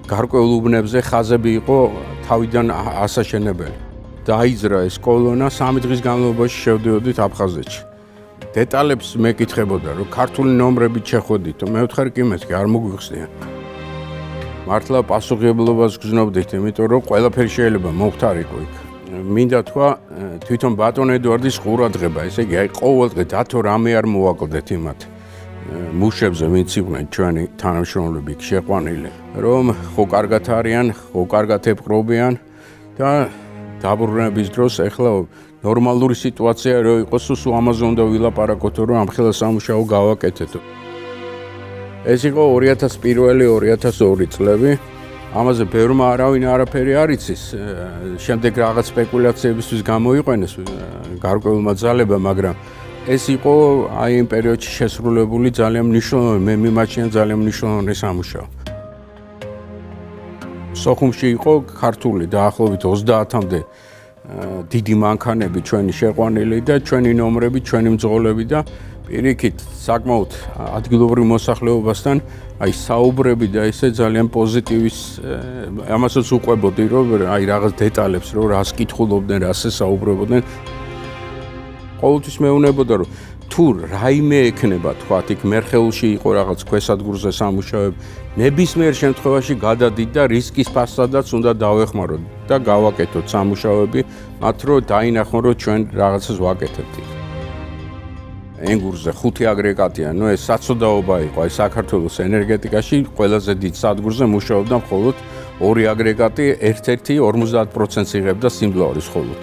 გარკვეულ უბნებზე ხაზები იყო თავიდან ასაშენებელი. დაიძრა ეს კოლონა 3 დღის განმავლობაში შევდიოდით აფხაზეთში. დეტალებს მეკითხებოდა, რომ ქართული ნომრებით შეხვედით, მე ვთხარ კი მეთქი, არ მოგვიხსნიან. მართლა პასუხისმგებლობას გრძნობდით, იმიტომ რომ ყველაფერი შეიძლება მოხდარიყო იქ. მინდა თქვა, თვითონ ბატონ ედუარდის ყურადღება, ესე იგი, აი ყოველდღე დათო რამე არ მოვაკლდეთ იმათ. მუშებზე ვინც იყვნენ ჩვენი თანამშრომლები შეყვანილი, რომ ხო კარგად არიან, ხო კარგად ეპყრობიან და დაბრუნების დროს ეხლა ნორმალური სიტუაცია რო იყოს, სულ ამაზე უნდა ვილაპარაკოთ, რომ ამ ხელა სამუშაო გავაკეთეთო. ეს იყო 2001-2002 წლები. ამაზე ბევრმა არავინ არაფერი არ იცის. შემდეგ რაღაც სპეკულაციებისთვის გამოიყენეს გარკვეულმა ძალებმა, მაგრამ ეს იყო აი იმ პერიოდში შესრულებული ძალიან მნიშვნელოვანი, მე მიმაჩნია ძალიან მნიშვნელოვანი სამუშაო. სოხუმში იყო ქართული დაახლოებით 30-მდე დიდი მანქანები ჩვენი შეყვანილი და ჩვენი ნომრები, ჩვენი მძღოლები და პირიქით საკმაოდ ადგილობრივ მოსახლეობასთან აი საუბრები და ესე ძალიან პოზიტივის ამასაც უყვებოდი, რომ აი რაღაც დეტალებს, რომ რას კითხულობდნენ, რას ესაუბრებოდნენ. ყოველთვის მეუნებოდა, რომ თუ რაიმე ექნება, თქვათ, იქ მერხეულში იყო რაღაც ქვესადგურზე სამუშაოები, ნებისმიერ შემთხვევაში გადადით და რისკის ფასადაც უნდა დავეხმაროთ და გავაკეთოთ სამუშაოები, მათ რომ დაინახონ, რომ ჩვენ რაღაცას ვაკეთებთ. ენგურზე 5 აგრეგატია, ნუ ეს საცოდაობა იყო, აი საქართველოს ენერგეტიკაში ყველაზე დიდ სადგურზე მუშაობდა მხოლოდ 2 აგრეგატი, ერთ-ერთი 50%-ს იღებდა სიმძლავრის მხოლოდ.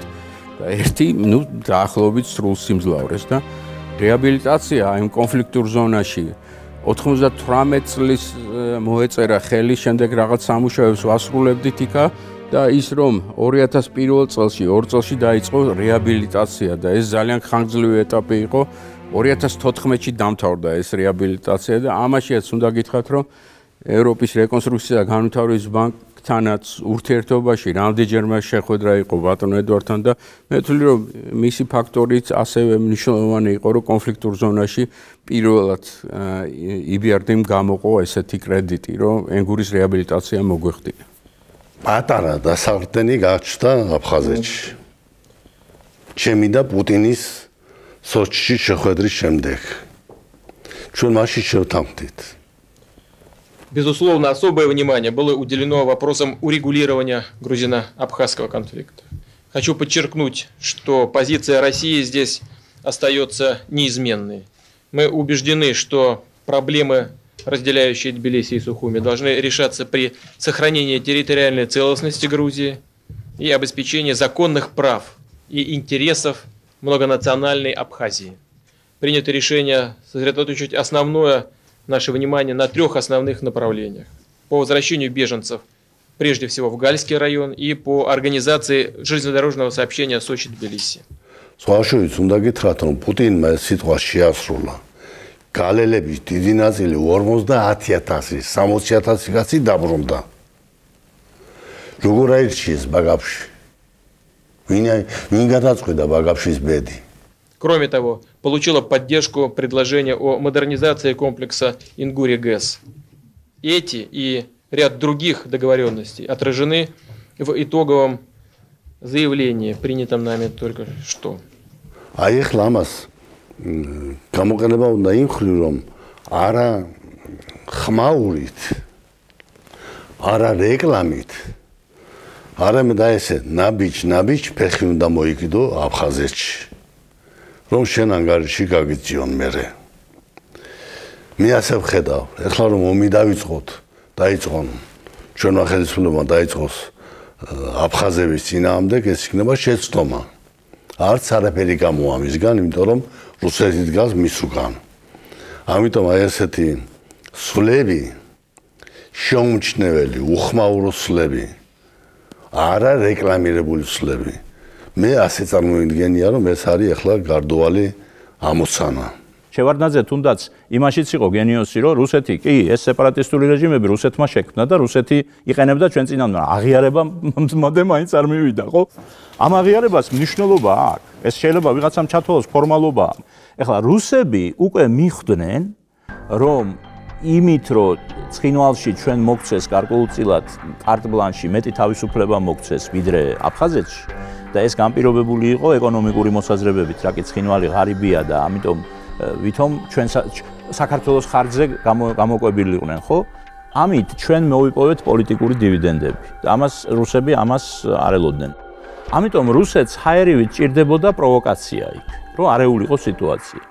და ერთი, ნუ დაახლოებით სრულ სიმძლავრეს და რეაბილიტაცია იმ კონფლიქტურ ზონაში 98 წლის მოეწერა ხელი, შემდეგ რაღაც სამუშაოებს ვასრულებდით იქა და ის რომ 2001 წელში, 2 წელში დაიწყო რეაბილიტაცია და ეს ძალიან ხანგრძლივი ეტაპი იყო. 2014-ში დამთავრდა ეს რეაბილიტაცია და ამაშიაც უნდა გითხრათ, რომ ევროპის რეკონსტრუქცია და განვითარების ბანკთანაც ურთიერთობაში რამდენჯერმე შეხვედრა იყო ბატონ ედუარდთან და მე ვთვლი, რომ მისი ფაქტორიც ასევე მნიშვნელოვანი იყო, რომ კონფლიქტურ ზონაში პირველად EBRD-მ გამოყო ესეთი კრედიტი, რომ ენგურის რეაბილიტაცია მოგვეხდინა. პატარა დასაყრდენი გაჩნდა აფხაზეთში. ჩემი და პუტინის სოჩში შეხვედრის შემდეგ. ჩვენ მაშინ შევთანხმდით. Безусловно, особое внимание было уделено вопросам урегулирования грузино-абхазского конфликта. Хочу подчеркнуть, что позиция России здесь остается неизменной. Мы убеждены, что проблемы, разделяющие Тбилиси и Сухуми, должны решаться при сохранении территориальной целостности Грузии и обеспечении законных прав и интересов многонациональной Абхазии. Принято решение сосредоточить основное наше внимание на 3 основных направлениях. По возвращению беженцев, прежде всего в Гальский район, и по организации железнодорожного сообщения Сочи-Тбилиси. სხვაშორის უნდა გითხრათ, რომ პუტინმა ეს სიტყვა შეასრულა. გალელების დიდი ნაწილი 50,000, 60,000 კაცი დაბრუნდა. როგორ აირჩიეს ბაგაფში? ვინ გადაწყვეტა ბაგაფშის ბედი? Кроме того, получила поддержку предложения о модернизации комплекса Ингури-ГЭС. Эти и ряд других договоренностей отражены в итоговом заявлении, принятом нами только что. აი ახლა ამას გამოყენება უნდა იმხრივ, რომ არა ხმაურით, არა რეკლამით, არამედ აი ესე ნაბიჯ ფეხი უნდა მოიგდო აფხაზეთში, რომ შენ ანგარიში გაგიწიონ მერე. მე ასე ვხედავ, ახლა რომ ომი დაიწყონ ჩვენმა ხელისუფლებამ დაიწყოს აფხაზების წინააღმდეგ, ეს იქნება შეცდომა. არც არაფერი გამოვა მისგან, იმიტომ რომ რუსეთი დგას მის უკან. ამიტომ აი ესეთი სვლები, შეუმჩნეველი, უხმაურო სვლები, არა რეკლამირებული სვლები. მე ასე წარმოვიდგენია, რომ ეს არის ახლა გარდუალი ამოცანა. შევარდნაძე თუნდაც იმაშიც იყო გენიოსი, რომ რუსეთი კი ეს სეპარატისტული რეჟიმები რუსეთმა შექმნა და რუსეთი იყენებდა ჩვენ წინამდე აღიარება მოდე მაინც არ მივიდა, ხო? ამ აღიარებას მნიშვნელობა აქვს. ეს შეიძლება ვიღაცამ ჩათვალოს ფორმალობა. ეხლა რუსები უკვე მიხვდნენ, რომ იმით რომ ცხინვალში ჩვენ მოგცეს გარკვეულწილად კარტ-ბლანში მეტი თავისუფლება მოგცეს ვიდრე აფხაზეთში და ეს განპირობებული იყო ეკონომიკური მოსაზრებებით, რა კი ცხინვალი ღარიბია და ამიტომ ვითომ ჩვენ საქართველოს ხარჯზე გამოკვებილი იყვნენ, ხო? ამით ჩვენ მოვიპოვეთ პოლიტიკური დივიდენდები. ამას რუსები არ ელოდნენ. ამიტომ რუსეთს ჰაერივით ჭირდებოდა პროვოკაცია იქ, რომ არეულიყო სიტუაცია.